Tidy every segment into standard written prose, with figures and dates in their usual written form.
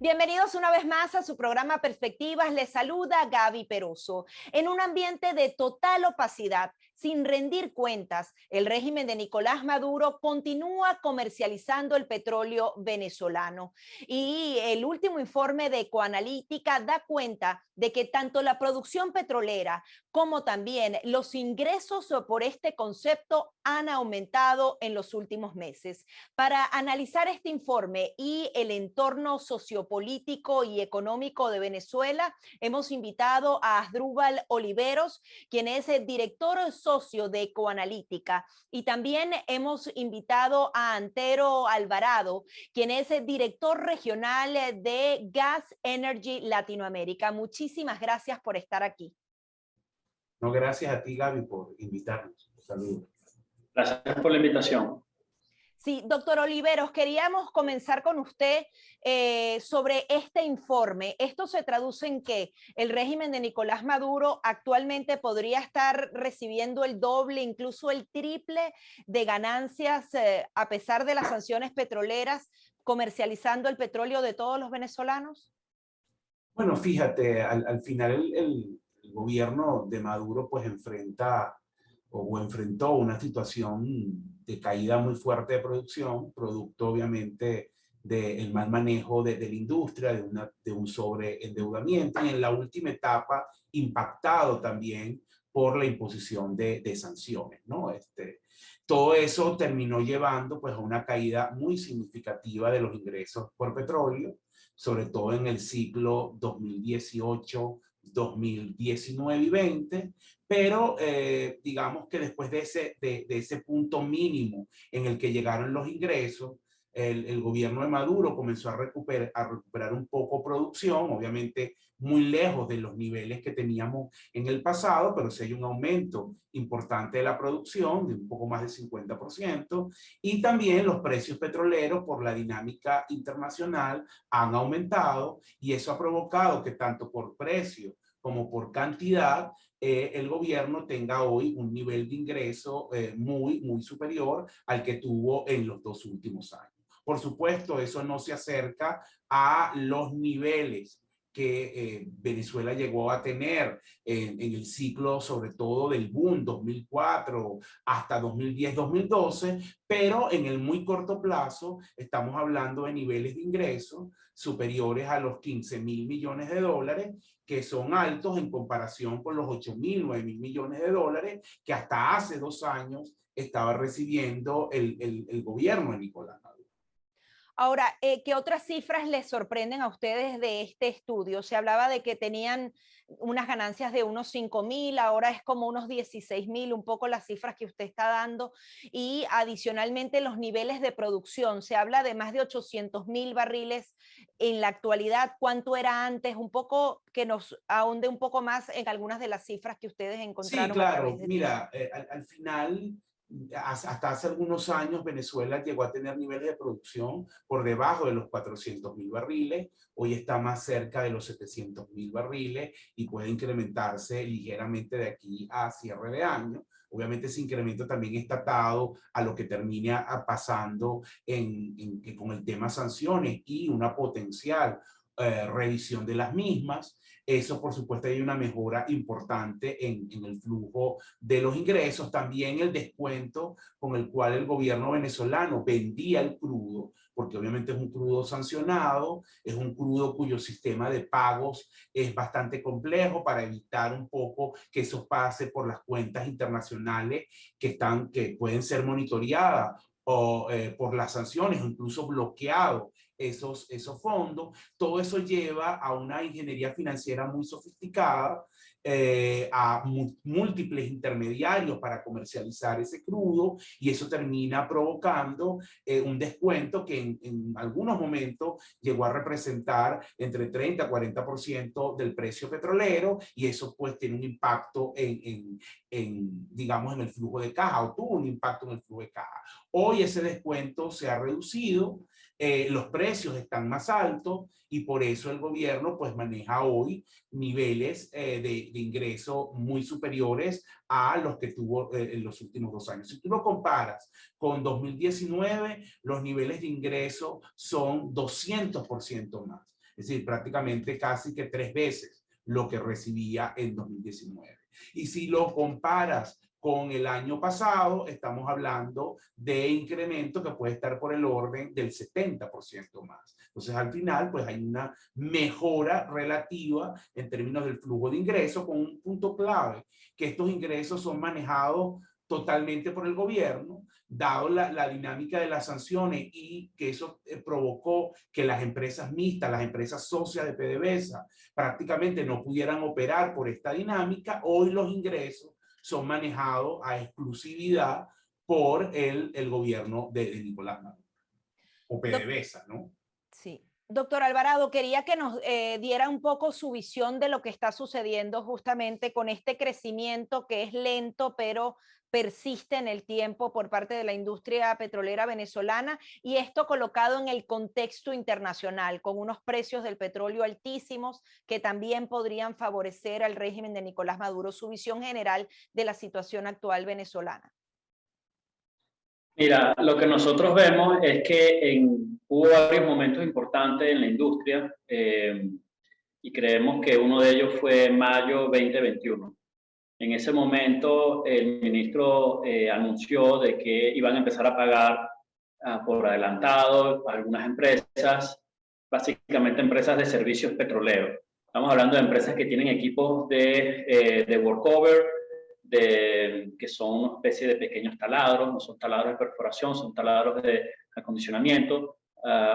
Bienvenidos una vez más a su programa Perspectivas. Les saluda Gaby Peroso. En un ambiente de total opacidad, sin rendir cuentas, el régimen de Nicolás Maduro continúa comercializando el petróleo venezolano. Y el último informe de Ecoanalítica da cuenta de que tanto la producción petrolera como también los ingresos por este concepto han aumentado en los últimos meses. Para analizar este informe y el entorno sociopolítico y económico de Venezuela, hemos invitado a Asdrúbal Oliveros, quien es el director socio de Ecoanalítica, y también hemos invitado a Antero Alvarado, quien es el director regional de Gas Energy Latinoamérica. Muchísimas gracias por estar aquí. No, gracias a ti, Gaby, por invitarnos. Saludos. Gracias por la invitación. Sí, doctor Oliveros, queríamos comenzar con usted sobre este informe. ¿Esto se traduce en que el régimen de Nicolás Maduro actualmente podría estar recibiendo el doble, incluso el triple de ganancias a pesar de las sanciones petroleras, comercializando el petróleo de todos los venezolanos? Bueno, fíjate, al final el gobierno de Maduro pues enfrentó una situación de caída muy fuerte de producción, producto obviamente del mal manejo de la industria, de un sobreendeudamiento y en la última etapa impactado también por la imposición de sanciones, ¿no? Todo eso terminó llevando pues a una caída muy significativa de los ingresos por petróleo, sobre todo en el ciclo 2018, 2019 y 20, pero digamos que después de ese punto mínimo en el que llegaron los ingresos, el gobierno de Maduro comenzó a recuperar un poco producción, obviamente muy lejos de los niveles que teníamos en el pasado, pero sí hay un aumento importante de la producción, de un poco más del 50%, y también los precios petroleros por la dinámica internacional han aumentado, y eso ha provocado que tanto por precio como por cantidad, el gobierno tenga hoy un nivel de ingreso muy superior al que tuvo en los 2 últimos años. Por supuesto, eso no se acerca a los niveles que Venezuela llegó a tener en el ciclo, sobre todo del boom 2004 hasta 2010-2012, pero en el muy corto plazo estamos hablando de niveles de ingresos superiores a los 15.000 millones de dólares, que son altos en comparación con los 8.000, 9.000 millones de dólares que hasta hace 2 años estaba recibiendo el gobierno de Nicolás Maduro. Ahora, ¿qué otras cifras les sorprenden a ustedes de este estudio? Se hablaba de que tenían unas ganancias de unos 5.000, ahora es como unos 16.000, un poco las cifras que usted está dando, y adicionalmente los niveles de producción. Se habla de más de 800.000 barriles en la actualidad. ¿Cuánto era antes? Un poco que nos ahonde un poco más en algunas de las cifras que ustedes Sí, encontraron a través claro. de esto. Mira, al final, hasta hace algunos años, Venezuela llegó a tener niveles de producción por debajo de los 400.000 barriles. Hoy está más cerca de los 700.000 barriles y puede incrementarse ligeramente de aquí a cierre de año. Obviamente ese incremento también está atado a lo que termine pasando con el tema sanciones y una potencial revisión de las mismas. Eso, por supuesto, hay una mejora importante en el flujo de los ingresos. También el descuento con el cual el gobierno venezolano vendía el crudo, porque obviamente es un crudo sancionado, es un crudo cuyo sistema de pagos es bastante complejo para evitar un poco que eso pase por las cuentas internacionales que pueden ser monitoreadas o por las sanciones o incluso bloqueado esos fondos. Todo eso lleva a una ingeniería financiera muy sofisticada, a múltiples intermediarios para comercializar ese crudo, y eso termina provocando un descuento que en algunos momentos llegó a representar entre 30 a 40% del precio petrolero, y eso pues tiene un impacto digamos, en el flujo de caja, o tuvo un impacto en el flujo de caja. Hoy ese descuento se ha reducido, los precios están más altos, y por eso el gobierno pues maneja hoy niveles de ingreso muy superiores a los que tuvo en los últimos 2 años. Si tú lo comparas con 2019, los niveles de ingreso son 200% más. Es decir, prácticamente casi que 3 veces lo que recibía en 2019. Y si lo comparas con el año pasado, estamos hablando de incremento que puede estar por el orden del 70% más. Entonces, al final, pues hay una mejora relativa en términos del flujo de ingresos, con un punto clave, que estos ingresos son manejados totalmente por el gobierno, dado la dinámica de las sanciones y que eso provocó que las empresas mixtas, las empresas socias de PDVSA, prácticamente no pudieran operar por esta dinámica. Hoy los ingresos son manejados a exclusividad por el gobierno de Nicolás Maduro, o PDVSA, ¿no? Sí. Doctor Alvarado, quería que nos diera un poco su visión de lo que está sucediendo justamente con este crecimiento que es lento, pero persiste en el tiempo por parte de la industria petrolera venezolana, y esto colocado en el contexto internacional, con unos precios del petróleo altísimos que también podrían favorecer al régimen de Nicolás Maduro. Su visión general de la situación actual venezolana. Mira, lo que nosotros vemos es que hubo varios momentos importantes en la industria y creemos que uno de ellos fue mayo 2021. En ese momento el ministro anunció de que iban a empezar a pagar por adelantado a algunas empresas, básicamente empresas de servicios petroleros. Estamos hablando de empresas que tienen equipos de workover, que son una especie de pequeños taladros, no son taladros de perforación, son taladros de acondicionamiento.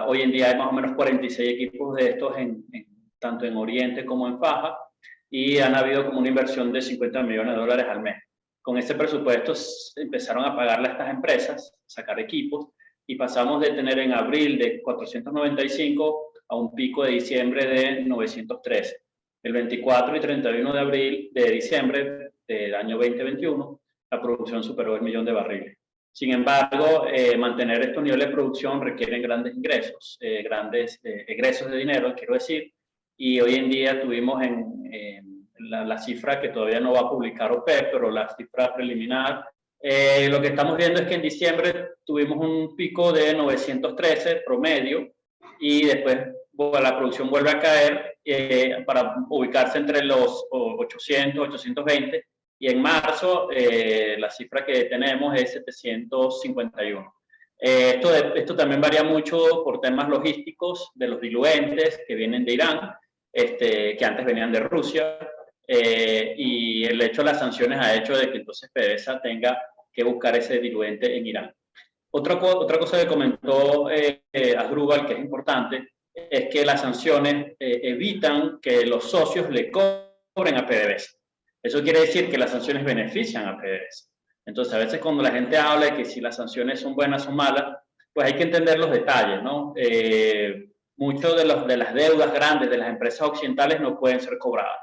Hoy en día hay más o menos 46 equipos de estos tanto en Oriente como en Faja, y han habido como una inversión de $50 millones al mes. Con ese presupuesto empezaron a pagarle a estas empresas, sacar equipos, y pasamos de tener en abril de 495 a un pico de diciembre de 913. El 24 y 31 de diciembre del año 2021, la producción superó el 1.000.000 de barriles. Sin embargo, mantener estos niveles de producción requieren grandes ingresos, grandes egresos de dinero, quiero decir, y hoy en día tuvimos la cifra que todavía no va a publicar OPEP, pero la cifra preliminar, lo que estamos viendo es que en diciembre tuvimos un pico de 913 promedio, y después la producción vuelve a caer para ubicarse entre los 800, 820, y en marzo la cifra que tenemos es 751. Esto también varía mucho por temas logísticos de los diluentes que vienen de Irán, que antes venían de Rusia, y el hecho de las sanciones ha hecho de que entonces PDVSA tenga que buscar ese diluente en Irán. Otra cosa que comentó Asdrúbal, que es importante, es que las sanciones evitan que los socios le cobren a PDVSA. Eso quiere decir que las sanciones benefician a PDVSA. Entonces, a veces cuando la gente habla de que si las sanciones son buenas o malas, pues hay que entender los detalles, ¿no? Muchas de las deudas grandes de las empresas occidentales no pueden ser cobradas.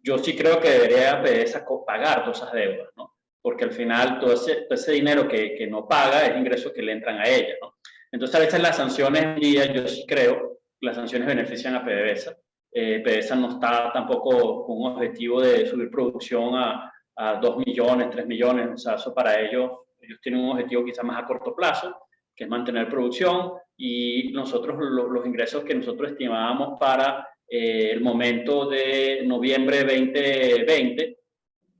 Yo sí creo que debería PDVSA pagar todas esas deudas, ¿no? Porque al final todo ese dinero que no paga es ingresos que le entran a ella, ¿no? Entonces, a veces las sanciones, yo sí creo que las sanciones benefician a PDVSA. PDVSA no está tampoco con un objetivo de subir producción a 2 millones, 3 millones, o sea, eso para ellos tienen un objetivo quizás más a corto plazo, que es mantener producción, y nosotros los ingresos que nosotros estimábamos para el momento de noviembre 2020,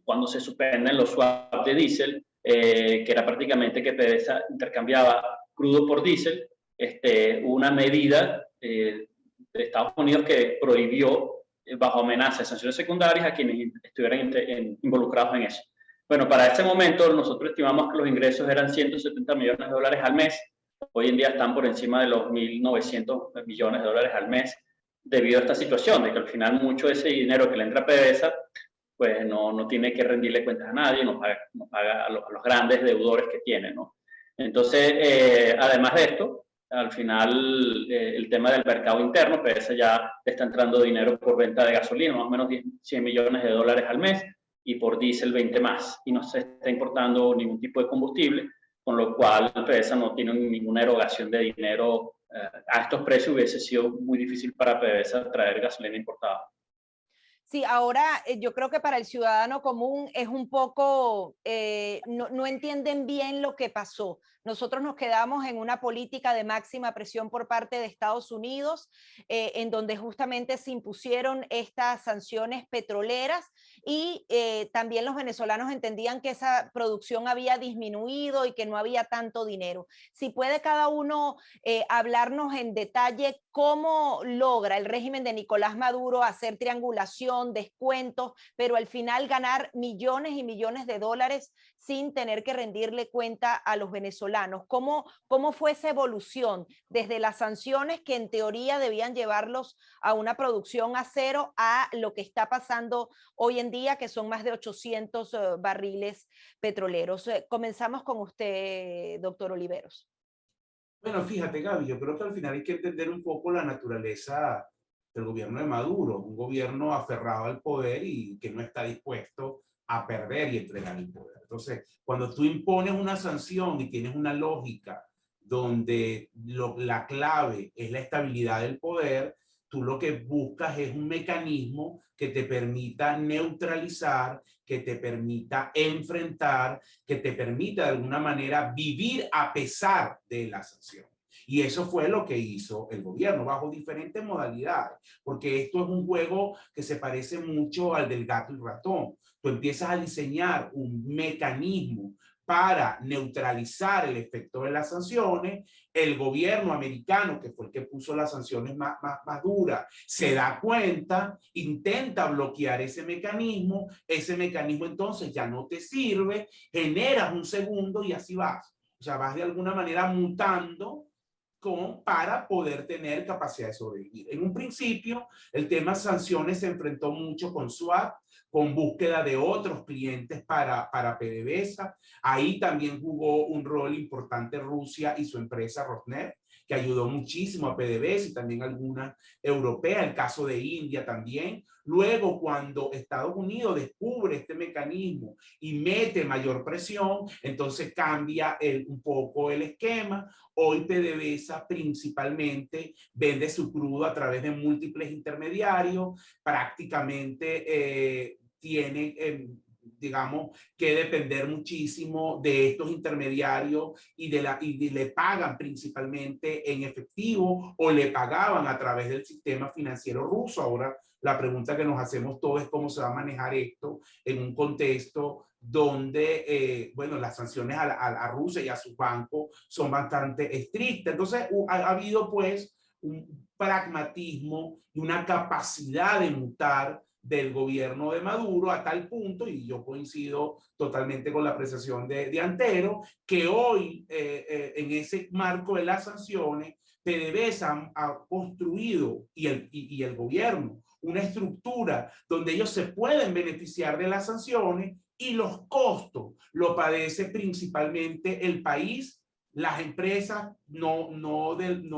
cuando se suspenden los swaps de diésel, que era prácticamente que PDVSA intercambiaba crudo por diésel, una medida de Estados Unidos que prohibió bajo amenaza de sanciones secundarias a quienes estuvieran involucrados en eso. Bueno, para ese momento nosotros estimamos que los ingresos eran $170 millones al mes. Hoy en día están por encima de los $1.900 millones al mes, debido a esta situación de que al final mucho de ese dinero que le entra a PDVSA pues no tiene que rendirle cuentas a nadie, no paga a los grandes deudores que tiene, ¿no? Entonces, además de esto, al final el tema del mercado interno, PDVSA ya está entrando dinero por venta de gasolina, más o menos $100 millones al mes, y por diésel 20 más, y no se está importando ningún tipo de combustible, con lo cual PDVSA no tiene ninguna erogación de dinero. A estos precios hubiese sido muy difícil para PDVSA traer gasolina importada. Sí, ahora yo creo que para el ciudadano común es un poco, no entienden bien lo que pasó, nosotros nos quedamos en una política de máxima presión por parte de Estados Unidos, en donde justamente se impusieron estas sanciones petroleras y también los venezolanos entendían que esa producción había disminuido y que no había tanto dinero. Si puede cada uno hablarnos en detalle cómo logra el régimen de Nicolás Maduro hacer triangulación, descuentos, pero al final ganar millones y millones de dólares sin tener que rendirle cuenta a los venezolanos. ¿Cómo fue esa evolución desde las sanciones que en teoría debían llevarlos a una producción a cero a lo que está pasando hoy en día, que son más de 800 barriles petroleros? Comenzamos con usted, doctor Oliveros. Bueno, fíjate, Gaby, yo creo que al final hay que entender un poco la naturaleza del gobierno de Maduro, un gobierno aferrado al poder y que no está dispuesto a perder y entregar el poder. Entonces, cuando tú impones una sanción y tienes una lógica donde la clave es la estabilidad del poder, tú lo que buscas es un mecanismo que te permita neutralizar, que te permita enfrentar, que te permita de alguna manera vivir a pesar de la sanción. Y eso fue lo que hizo el gobierno bajo diferentes modalidades, porque esto es un juego que se parece mucho al del gato y ratón. Tú empiezas a diseñar un mecanismo para neutralizar el efecto de las sanciones. El gobierno americano, que fue el que puso las sanciones más duras, se da cuenta, intenta bloquear ese mecanismo entonces ya no te sirve, generas un segundo y así vas. O sea, vas de alguna manera mutando para poder tener capacidad de sobrevivir. En un principio, el tema sanciones se enfrentó mucho con SWAT, con búsqueda de otros clientes para PDVSA. Ahí también jugó un rol importante Rusia y su empresa Rosneft, que ayudó muchísimo a PDVSA y también algunas europeas, el caso de India también. Luego, cuando Estados Unidos descubre este mecanismo y mete mayor presión, entonces cambia un poco el esquema. Hoy PDVSA principalmente vende su crudo a través de múltiples intermediarios, prácticamente tiene, digamos, que depender muchísimo de estos intermediarios y le pagan principalmente en efectivo o le pagaban a través del sistema financiero ruso. Ahora la pregunta que nos hacemos todos es cómo se va a manejar esto en un contexto donde, bueno, las sanciones a Rusia y a sus bancos son bastante estrictas. Entonces, ha habido pues un pragmatismo y una capacidad de mutar del gobierno de Maduro a tal punto, y yo coincido totalmente con la apreciación de Antero, que hoy en ese marco de las sanciones, PDVSA ha construido y el gobierno una estructura donde ellos se pueden beneficiar de las sanciones y los costos lo padece principalmente el país, las empresas, no del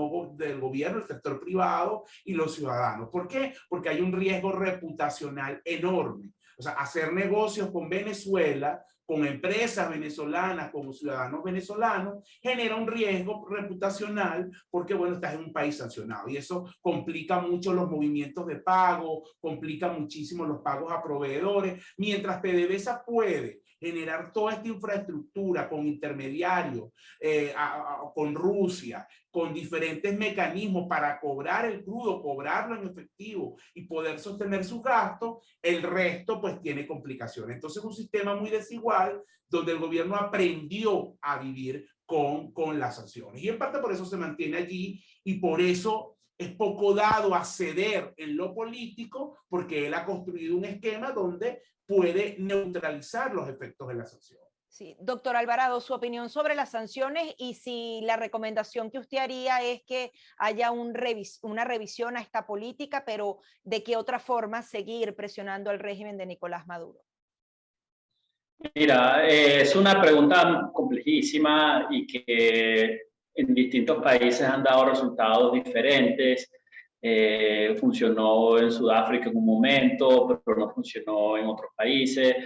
gobierno, el sector privado y los ciudadanos. ¿Por qué? Porque hay un riesgo reputacional enorme. O sea, hacer negocios con Venezuela, con empresas venezolanas, como ciudadanos venezolanos, genera un riesgo reputacional porque, bueno, estás en un país sancionado y eso complica mucho los movimientos de pago, complica muchísimo los pagos a proveedores, mientras PDVSA puede generar toda esta infraestructura con intermediarios, con Rusia, con diferentes mecanismos para cobrar el crudo, cobrarlo en efectivo y poder sostener sus gastos, el resto pues tiene complicaciones. Entonces es un sistema muy desigual donde el gobierno aprendió a vivir con las sanciones y en parte por eso se mantiene allí y por eso es poco dado a ceder en lo político, porque él ha construido un esquema donde puede neutralizar los efectos de la sanción. Sí, doctor Alvarado, su opinión sobre las sanciones y si la recomendación que usted haría es que haya una revisión a esta política, pero ¿de qué otra forma seguir presionando al régimen de Nicolás Maduro? Mira, es una pregunta complejísima y que en distintos países han dado resultados diferentes. Funcionó en Sudáfrica en un momento, pero no funcionó en otros países.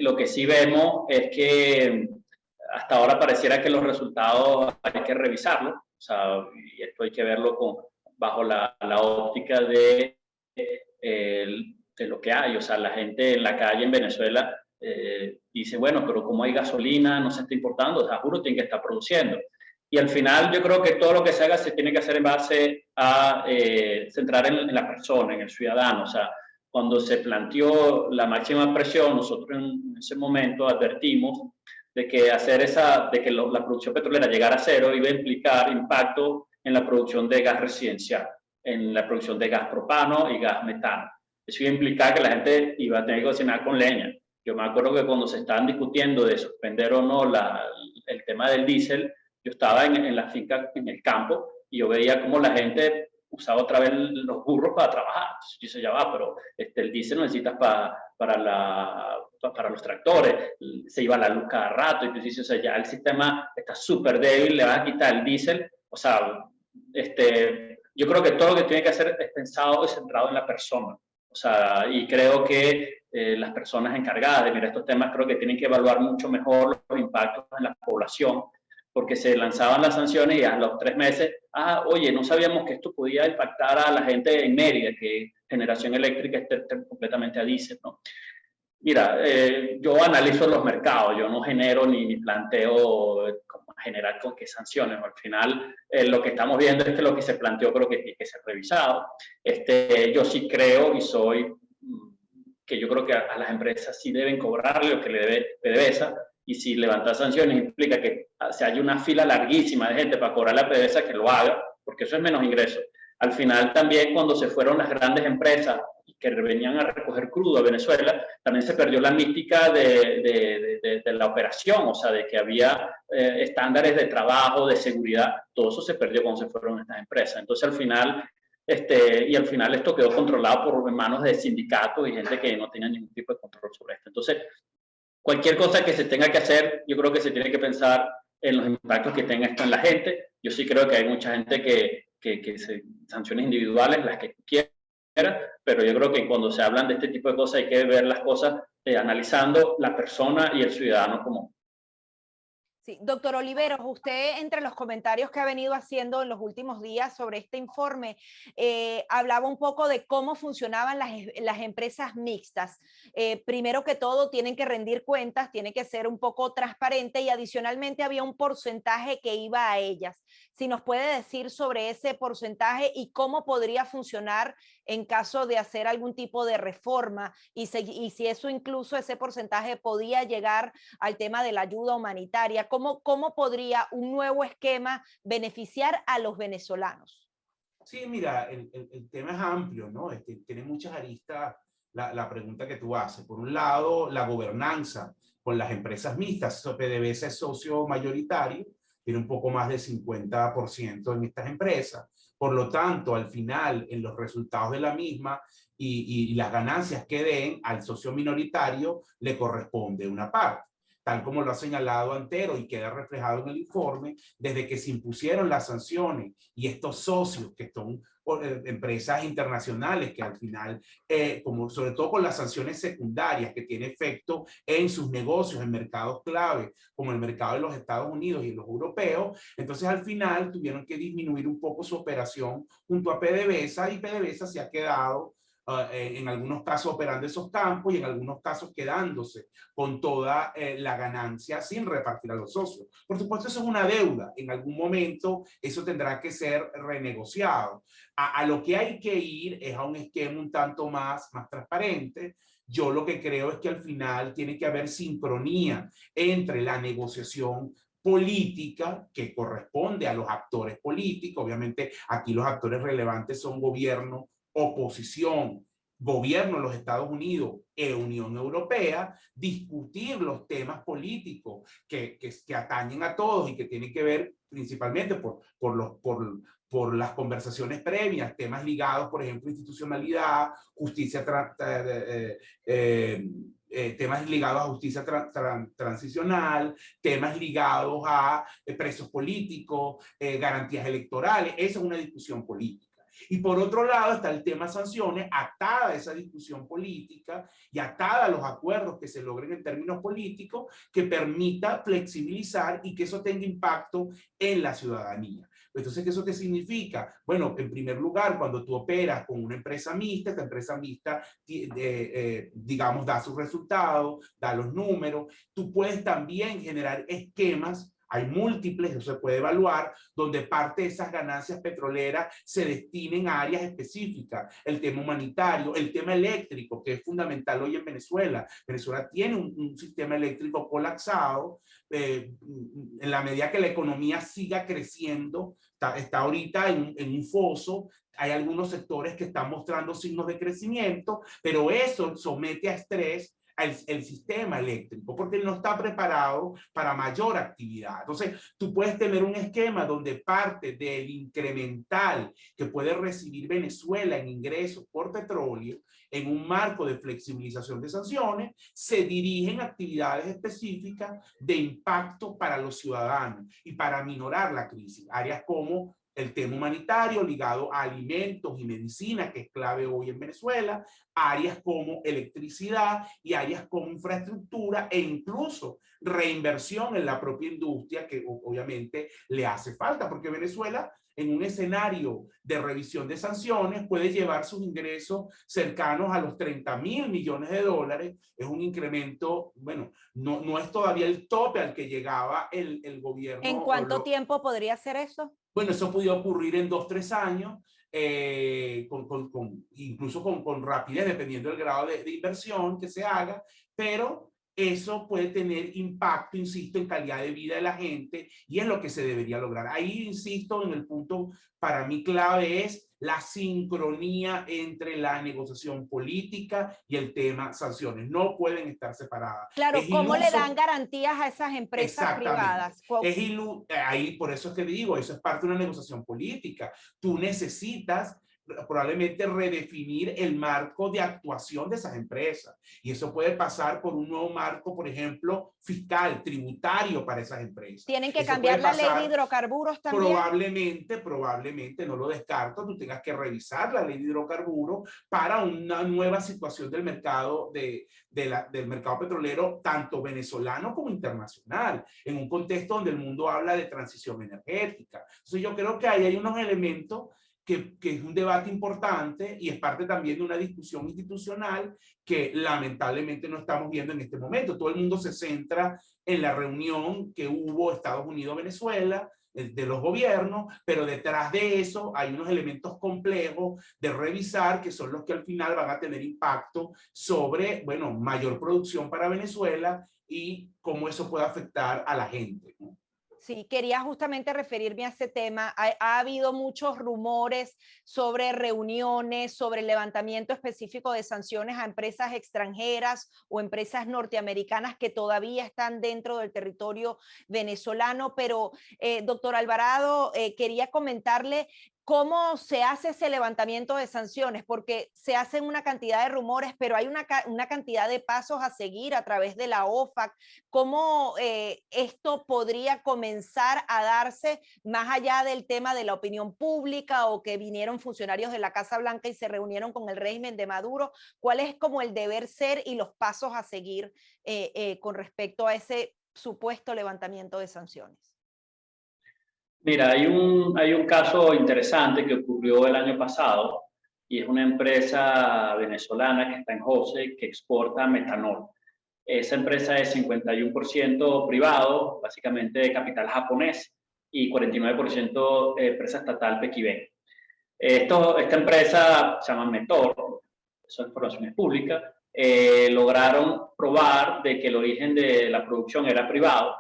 Lo que sí vemos es que hasta ahora pareciera que los resultados hay que revisarlos, o sea, y esto hay que verlo bajo la óptica de lo que hay. O sea, la gente en la calle en Venezuela dice, bueno, pero como hay gasolina, no se está importando, o sea, juro, tiene que estar produciendo. Y al final yo creo que todo lo que se haga se tiene que hacer en base a centrar en la persona, en el ciudadano. O sea, cuando se planteó la máxima presión, nosotros en ese momento advertimos de que la producción petrolera llegara a cero iba a implicar impacto en la producción de gas residencial, en la producción de gas propano y gas metano. Eso iba a implicar que la gente iba a tener que cocinar con leña. Yo me acuerdo que cuando se estaban discutiendo de suspender o no el tema del diésel, yo estaba en la finca, en el campo, y yo veía cómo la gente usaba otra vez los burros para trabajar. Entonces yo decía, ya va, pero el diésel lo necesitas para los tractores, se iba la luz cada rato, y tú dices, o sea, ya el sistema está súper débil, le vas a quitar el diésel. O sea, yo creo que todo lo que tiene que hacer es pensado y centrado en la persona. O sea, y creo que las personas encargadas de mirar estos temas creo que tienen que evaluar mucho mejor los impactos en la población, porque se lanzaban las sanciones y a los 3 meses, oye, no sabíamos que esto podía impactar a la gente en Mérida, que generación eléctrica esté completamente a diésel, ¿no? Mira, yo analizo los mercados, yo no genero ni planteo cómo generar con qué sanciones. Al final, lo que estamos viendo es que lo que se planteó creo que tiene que ser revisado. Yo sí creo y que yo creo que a las empresas sí deben cobrarle lo que le debe PDVSA, y si levantar sanciones implica que se haya una fila larguísima de gente para cobrar la PDVSA, que lo haga, porque eso es menos ingresos. Al final también cuando se fueron las grandes empresas que venían a recoger crudo a Venezuela, también se perdió la mística de la operación, o sea, de que había estándares de trabajo, de seguridad, todo eso se perdió cuando se fueron estas empresas. Entonces al final, al final esto quedó controlado por manos de sindicatos y gente que no tenía ningún tipo de control sobre esto. Entonces, cualquier cosa que se tenga que hacer, yo creo que se tiene que pensar en los impactos que tenga esto en la gente. Yo sí creo que hay mucha gente que sanciones individuales, las que quiera, pero yo creo que cuando se hablan de este tipo de cosas hay que ver las cosas analizando la persona y el ciudadano común. Sí, doctor Oliveros, usted entre los comentarios que ha venido haciendo en los últimos días sobre este informe, hablaba un poco de cómo funcionaban las empresas mixtas. Primero que todo, tienen que rendir cuentas, tiene que ser un poco transparente, y adicionalmente había un porcentaje que iba a ellas. Si nos puede decir sobre ese porcentaje y cómo podría funcionar en caso de hacer algún tipo de reforma, y si eso incluso ese porcentaje podía llegar al tema de la ayuda humanitaria. ¿Cómo podría un nuevo esquema beneficiar a los venezolanos? Sí, mira, el tema es amplio, ¿no? Tiene muchas aristas la pregunta que tú haces. Por un lado, la gobernanza con las empresas mixtas. PDVSA es socio mayoritario, tiene un poco más del 50% en estas empresas. Por lo tanto, al final, en los resultados de la misma y las ganancias que den, al socio minoritario le corresponde una parte, tal como lo ha señalado Antero y queda reflejado en el informe. Desde que se impusieron las sanciones y estos socios que son empresas internacionales que al final, como sobre todo con las sanciones secundarias que tiene efecto en sus negocios en mercados clave, como el mercado de los Estados Unidos y los europeos, entonces al final tuvieron que disminuir un poco su operación junto a PDVSA, y PDVSA se ha quedado en algunos casos operando esos campos y en algunos casos quedándose con toda la ganancia sin repartir a los socios. Por supuesto, eso es una deuda. En algún momento eso tendrá que ser renegociado. A lo que hay que ir es a un esquema un tanto más transparente. Yo lo que creo es que al final tiene que haber sincronía entre la negociación política que corresponde a los actores políticos. Obviamente aquí los actores relevantes son gobierno, oposición, gobierno de los Estados Unidos e Unión Europea, discutir los temas políticos que atañen a todos y que tienen que ver principalmente por las conversaciones previas, temas ligados, por ejemplo, institucionalidad, justicia, temas ligados a justicia transicional, temas ligados a presos políticos, garantías electorales. Esa es una discusión política. Y por otro lado está el tema sanciones, atada a esa discusión política y atada a los acuerdos que se logren en términos políticos, que permita flexibilizar y que eso tenga impacto en la ciudadanía. Entonces, ¿eso qué significa? Bueno, en primer lugar, cuando tú operas con una empresa mixta, esta empresa mixta, digamos, da sus resultados, da los números, tú puedes también generar esquemas. Hay múltiples, eso se puede evaluar, donde parte de esas ganancias petroleras se destinen a áreas específicas. El tema humanitario, el tema eléctrico, que es fundamental hoy en Venezuela. Venezuela tiene un sistema eléctrico colapsado. En la medida que la economía siga creciendo, está ahorita en un foso. Hay algunos sectores que están mostrando signos de crecimiento, pero eso somete a estrés el sistema eléctrico, porque no está preparado para mayor actividad. Entonces, tú puedes tener un esquema donde parte del incremental que puede recibir Venezuela en ingresos por petróleo, en un marco de flexibilización de sanciones, se dirigen a actividades específicas de impacto para los ciudadanos y para minorar la crisis. Áreas como el tema humanitario ligado a alimentos y medicina, que es clave hoy en Venezuela, áreas como electricidad y áreas como infraestructura e incluso reinversión en la propia industria, que obviamente le hace falta, porque Venezuela en un escenario de revisión de sanciones puede llevar sus ingresos cercanos a los 30.000 millones de dólares. Es un incremento, bueno, no es todavía el tope al que llegaba el gobierno. ¿En cuánto tiempo podría ser eso? Bueno, eso podía ocurrir en 2-3 años, incluso con rapidez, dependiendo del grado de inversión que se haga, pero eso puede tener impacto, insisto, en calidad de vida de la gente y es lo que se debería lograr. Ahí, insisto, en el punto para mí clave es la sincronía entre la negociación política y el tema sanciones. No pueden estar separadas. Claro, ¿cómo le dan garantías a esas empresas privadas? Ahí, por eso es que digo, eso es parte de una negociación política. Tú necesitas probablemente redefinir el marco de actuación de esas empresas. Y eso puede pasar por un nuevo marco, por ejemplo, fiscal, tributario para esas empresas. ¿Tienen que cambiar la ley de hidrocarburos también? Probablemente, no lo descarto, tú tengas que revisar la ley de hidrocarburos para una nueva situación del mercado, del mercado petrolero, tanto venezolano como internacional, en un contexto donde el mundo habla de transición energética. Entonces yo creo que ahí hay unos elementos que es un debate importante y es parte también de una discusión institucional que lamentablemente no estamos viendo en este momento. Todo el mundo se centra en la reunión que hubo Estados Unidos-Venezuela, de los gobiernos, pero detrás de eso hay unos elementos complejos de revisar que son los que al final van a tener impacto sobre, bueno, mayor producción para Venezuela y cómo eso puede afectar a la gente, ¿no? Sí, quería justamente referirme a ese tema. Ha habido muchos rumores sobre reuniones, sobre el levantamiento específico de sanciones a empresas extranjeras o empresas norteamericanas que todavía están dentro del territorio venezolano. Pero, doctor Alvarado, quería comentarle ¿cómo se hace ese levantamiento de sanciones? Porque se hacen una cantidad de rumores, pero hay una cantidad de pasos a seguir a través de la OFAC. ¿Cómo esto podría comenzar a darse más allá del tema de la opinión pública o que vinieron funcionarios de la Casa Blanca y se reunieron con el régimen de Maduro? ¿Cuál es como el deber ser y los pasos a seguir con respecto a ese supuesto levantamiento de sanciones? Mira, hay un caso interesante que ocurrió el año pasado y es una empresa venezolana que está en José que exporta metanol. Esa empresa es 51% privado, básicamente de capital japonés, y 49% empresa estatal Pequibén. Esta empresa se llama Metor, eso es información pública, lograron probar de que el origen de la producción era privado.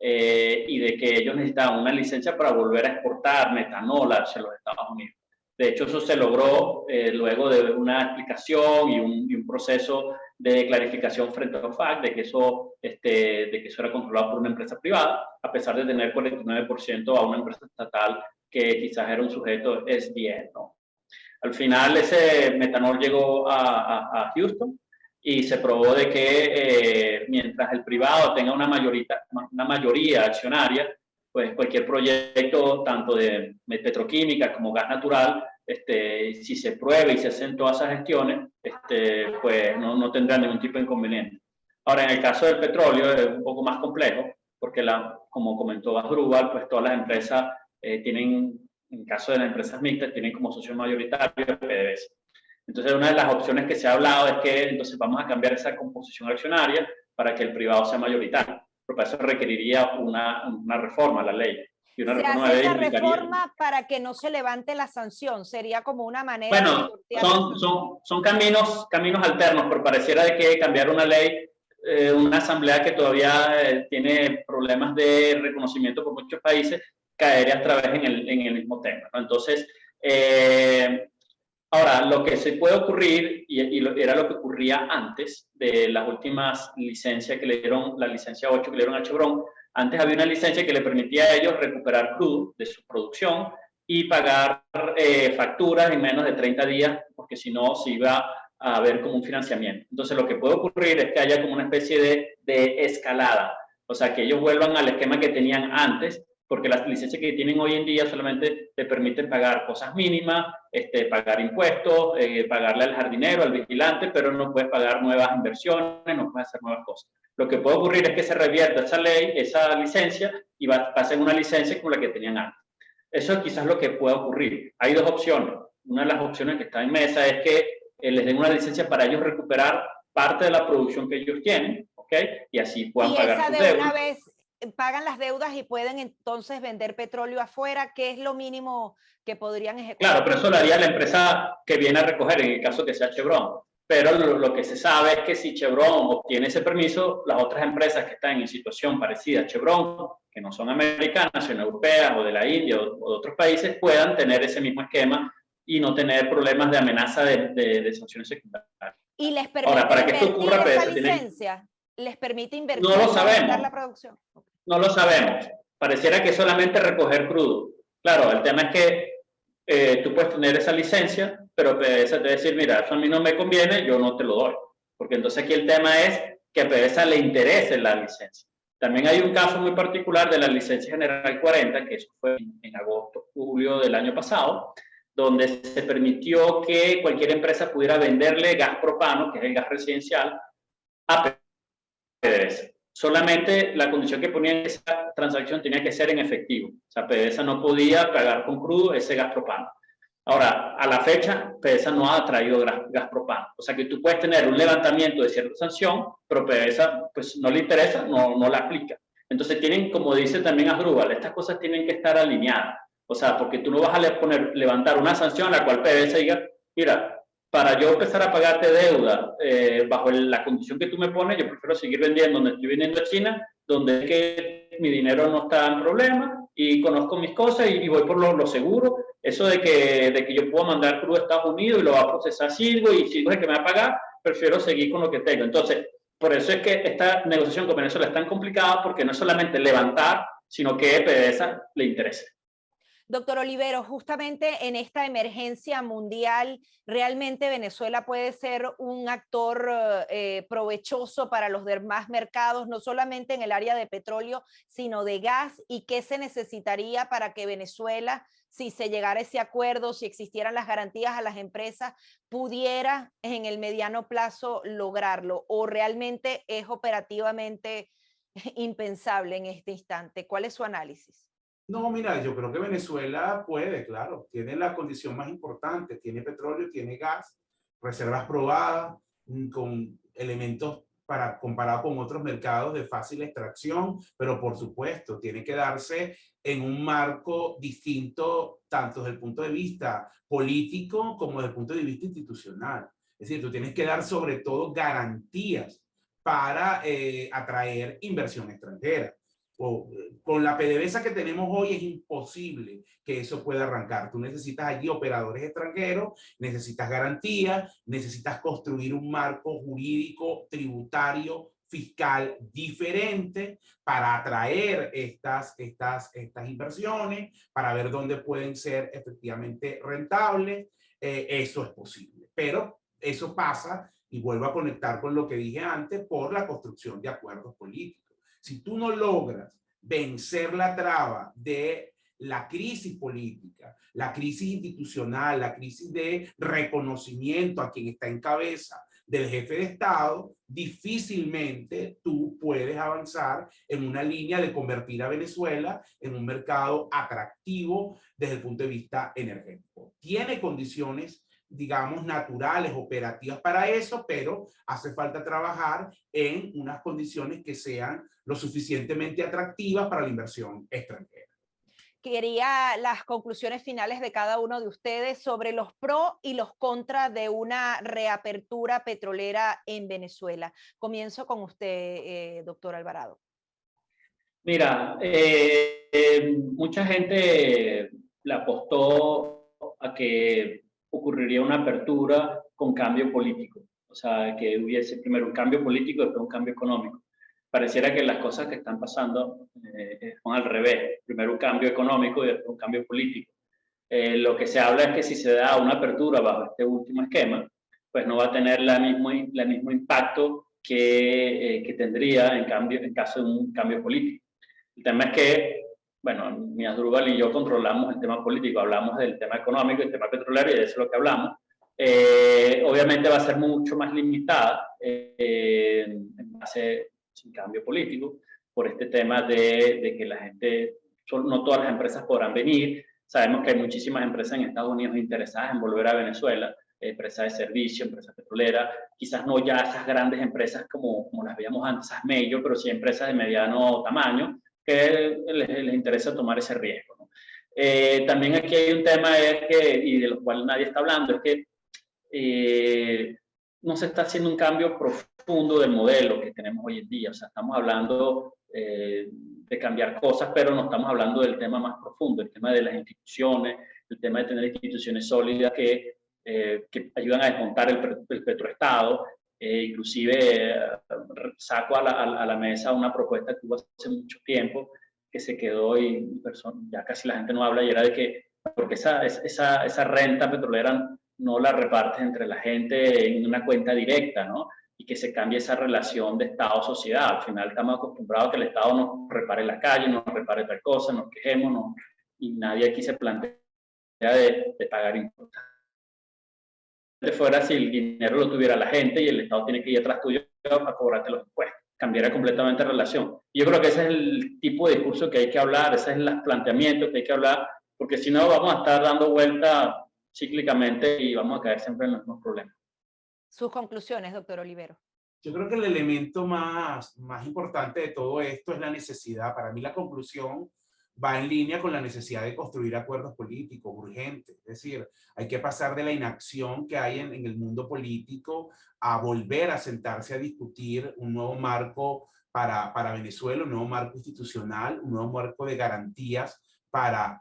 Y de que ellos necesitaban una licencia para volver a exportar metanol hacia los Estados Unidos. De hecho, eso se logró luego de una explicación y un proceso de clarificación frente a OFAC de que eso era controlado por una empresa privada, a pesar de tener 49% a una empresa estatal que quizás era un sujeto SDN, ¿no? Al final, ese metanol llegó a Houston y se probó de que mientras el privado tenga una mayoría accionaria, pues cualquier proyecto, tanto de petroquímica como gas natural, si se prueba y se hacen todas esas gestiones, pues no tendrá ningún tipo de inconveniente. Ahora, en el caso del petróleo es un poco más complejo, porque como comentó Asdrúbal, pues todas las empresas tienen, en caso de las empresas mixtas, tienen como socio mayoritario PDVSA. Entonces, una de las opciones que se ha hablado es que entonces vamos a cambiar esa composición accionaria para que el privado sea mayoritario. Pero para eso requeriría una reforma a la ley. Y una Se reforma hace a la ley esa implicaría... reforma para que no se levante la sanción. Sería como una manera de Bueno, sortear la sanción. son caminos alternos, pero pareciera de que cambiar una ley, una asamblea que todavía tiene problemas de reconocimiento por muchos países, caería otra vez en el mismo tema, ¿no? Entonces, ahora, lo que se puede ocurrir, era lo que ocurría antes de las últimas licencias que le dieron, la licencia 8 que le dieron a Chevron. Antes había una licencia que le permitía a ellos recuperar crudo de su producción y pagar facturas en menos de 30 días, porque si no se iba a ver como un financiamiento. Entonces, lo que puede ocurrir es que haya como una especie de escalada, o sea, que ellos vuelvan al esquema que tenían antes, porque las licencias que tienen hoy en día solamente te permiten pagar cosas mínimas, pagar impuestos, pagarle al jardinero, al vigilante, pero no puedes pagar nuevas inversiones, no puedes hacer nuevas cosas. Lo que puede ocurrir es que se revierta esa ley, esa licencia, y pasen una licencia como la que tenían antes. Eso es quizás lo que pueda ocurrir. Hay dos opciones. Una de las opciones que está en mesa es que les den una licencia para ellos recuperar parte de la producción que ellos tienen, ¿ok? Y así puedan pagar sus deudas. Y esa de una vez pagan las deudas y pueden entonces vender petróleo afuera, ¿qué es lo mínimo que podrían ejecutar? Claro, pero eso lo haría la empresa que viene a recoger, en el caso que sea Chevron. Pero lo que se sabe es que si Chevron obtiene ese permiso, las otras empresas que están en situación parecida a Chevron, que no son americanas, sino europeas o de la India o de otros países, puedan tener ese mismo esquema y no tener problemas de amenaza de sanciones secundarias. ¿Y les permite ahora, para que esto ocurra, esa licencia? ¿Les permite invertir no lo para aumentar sabemos. la producción? No lo sabemos. Pareciera que es solamente recoger crudo. Claro, el tema es que tú puedes tener esa licencia, pero PDVSA te va a decir, mira, eso a mí no me conviene, yo no te lo doy. Porque entonces aquí el tema es que a PDVSA le interese la licencia. También hay un caso muy particular de la licencia general 40, que eso fue en agosto, julio del año pasado, donde se permitió que cualquier empresa pudiera venderle gas propano, que es el gas residencial, a PDVSA. Solamente la condición que ponía en esa transacción tenía que ser en efectivo. O sea, PDVSA no podía pagar con crudo ese gas propano. Ahora, a la fecha, PDVSA no ha traído gas propano. O sea que tú puedes tener un levantamiento de cierta sanción, pero PDVSA pues, no le interesa, no la aplica. Entonces tienen, como dice también Asdrúbal, estas cosas tienen que estar alineadas. O sea, porque tú no vas a levantar una sanción a la cual PDVSA diga, mira, para yo empezar a pagarte deuda bajo la condición que tú me pones, yo prefiero seguir vendiendo donde estoy vendiendo a China, donde es que mi dinero no está en problema y conozco mis cosas y voy por lo seguro. Eso de que yo puedo mandar crudo a Estados Unidos y lo va a procesar Silgo y Silgo es el que me va a pagar, prefiero seguir con lo que tengo. Entonces, por eso es que esta negociación con Venezuela es tan complicada, porque no es solamente levantar, sino que PDVSA le interesa. Doctor Olivero, justamente en esta emergencia mundial, ¿realmente Venezuela puede ser un actor provechoso para los demás mercados, no solamente en el área de petróleo, sino de gas? ¿Y qué se necesitaría para que Venezuela, si se llegara a ese acuerdo, si existieran las garantías a las empresas, pudiera en el mediano plazo lograrlo? ¿O realmente es operativamente impensable en este instante? ¿Cuál es su análisis? No, mira, yo creo que Venezuela puede, claro, tiene la condición más importante, tiene petróleo, tiene gas, reservas probadas, con elementos comparado con otros mercados de fácil extracción, pero por supuesto, tiene que darse en un marco distinto, tanto desde el punto de vista político como desde el punto de vista institucional. Es decir, tú tienes que dar sobre todo garantías para atraer inversión extranjera. Con la PDVSA que tenemos hoy es imposible que eso pueda arrancar. Tú necesitas allí operadores extranjeros, necesitas garantías, necesitas construir un marco jurídico, tributario, fiscal diferente para atraer estas inversiones, para ver dónde pueden ser efectivamente rentables. Eso es posible, pero eso pasa, y vuelvo a conectar con lo que dije antes, por la construcción de acuerdos políticos. Si tú no logras vencer la traba de la crisis política, la crisis institucional, la crisis de reconocimiento a quien está en cabeza del jefe de Estado, difícilmente tú puedes avanzar en una línea de convertir a Venezuela en un mercado atractivo desde el punto de vista energético. Tiene condiciones, digamos, naturales, operativas para eso, pero hace falta trabajar en unas condiciones que sean lo suficientemente atractivas para la inversión extranjera. Quería las conclusiones finales de cada uno de ustedes sobre los pros y los contras de una reapertura petrolera en Venezuela. Comienzo con usted, doctor Alvarado. Mira, mucha gente le apostó a que ocurriría una apertura con cambio político, o sea, que hubiese primero un cambio político y después un cambio económico. Pareciera que las cosas que están pasando son al revés, primero un cambio económico y después un cambio político. Lo que se habla es que si se da una apertura bajo este último esquema, pues no va a tener el mismo impacto que tendría en caso de un cambio político. El tema es que, bueno, mi Asdrúbal y yo controlamos el tema político, hablamos del tema económico y el tema petrolero y de eso es lo que hablamos. Obviamente va a ser mucho más limitada en base sin cambio político por este tema de que la gente, no todas las empresas podrán venir. Sabemos que hay muchísimas empresas en Estados Unidos interesadas en volver a Venezuela, empresas de servicio, empresas petroleras, quizás no ya esas grandes empresas como las veíamos antes, esas major, pero sí empresas de mediano tamaño, que les interesa tomar ese riesgo, ¿no? También aquí hay un tema y de lo cual nadie está hablando, es que no se está haciendo un cambio profundo del modelo que tenemos hoy en día. O sea, estamos hablando de cambiar cosas, pero no estamos hablando del tema más profundo, el tema de las instituciones, el tema de tener instituciones sólidas que ayudan a desmontar el petroestado. Inclusive saco a la mesa una propuesta que hubo hace mucho tiempo que se quedó y ya casi la gente no habla, y era de que porque esa renta petrolera no la repartes entre la gente en una cuenta directa, ¿no? Y que se cambie esa relación de Estado-sociedad. Al final estamos acostumbrados a que el Estado nos repare la calle, nos repare tal cosa, nos quejemos, y nadie aquí se plantea de pagar impuestos. Fuera si el dinero lo tuviera la gente y el Estado tiene que ir atrás tuyo para cobrarte los impuestos. Cambiaría completamente la relación. Y yo creo que ese es el tipo de discurso que hay que hablar, ese es el planteamiento que hay que hablar, porque si no vamos a estar dando vuelta cíclicamente y vamos a caer siempre en los mismos problemas. Sus conclusiones, doctor Olivero. Yo creo que el elemento más importante de todo esto es la necesidad. Para mí la conclusión va en línea con la necesidad de construir acuerdos políticos urgentes. Es decir, hay que pasar de la inacción que hay en el mundo político a volver a sentarse a discutir un nuevo marco para Venezuela, un nuevo marco institucional, un nuevo marco de garantías para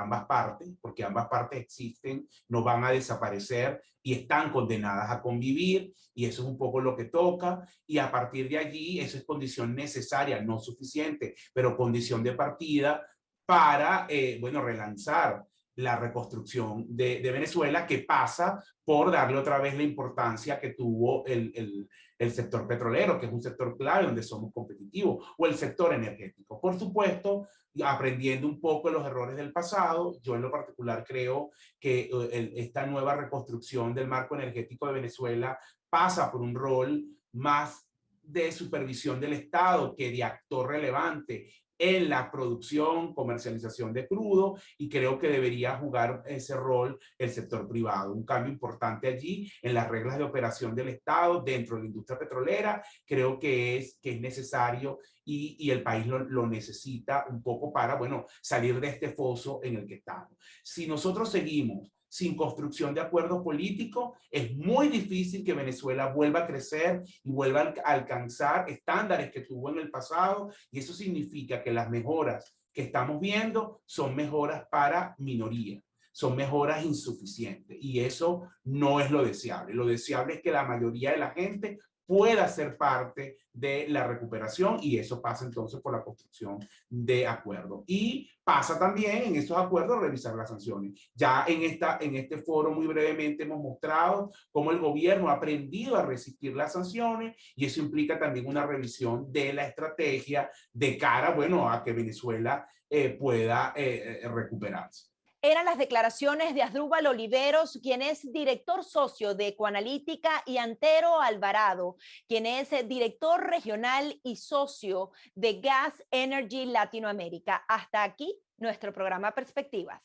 ambas partes, porque ambas partes existen, no van a desaparecer y están condenadas a convivir, y eso es un poco lo que toca, y a partir de allí eso es condición necesaria, no suficiente, pero condición de partida para, bueno, relanzar la reconstrucción de Venezuela, que pasa por darle otra vez la importancia que tuvo el sector petrolero, que es un sector clave donde somos competitivos, o el sector energético. Por supuesto, aprendiendo un poco de los errores del pasado, yo en lo particular creo que esta nueva reconstrucción del marco energético de Venezuela pasa por un rol más de supervisión del Estado que de actor relevante en la producción, comercialización de crudo, y creo que debería jugar ese rol el sector privado. Un cambio importante allí en las reglas de operación del Estado dentro de la industria petrolera, creo que es necesario y el país lo necesita un poco para, bueno, salir de este foso en el que estamos. Si nosotros seguimos sin construcción de acuerdos políticos, es muy difícil que Venezuela vuelva a crecer y vuelva a alcanzar estándares que tuvo en el pasado, y eso significa que las mejoras que estamos viendo son mejoras para minorías, son mejoras insuficientes, y eso no es lo deseable. Lo deseable es que la mayoría de la gente pueda ser parte de la recuperación, y eso pasa entonces por la construcción de acuerdos. Y pasa también en esos acuerdos revisar las sanciones. Ya en este foro muy brevemente hemos mostrado cómo el gobierno ha aprendido a resistir las sanciones, y eso implica también una revisión de la estrategia de cara, bueno, a que Venezuela pueda recuperarse. Eran las declaraciones de Asdrúbal Oliveros, quien es director socio de Ecoanalítica, y Antero Alvarado, quien es director regional y socio de Gas Energy Latinoamérica. Hasta aquí nuestro programa Perspectivas.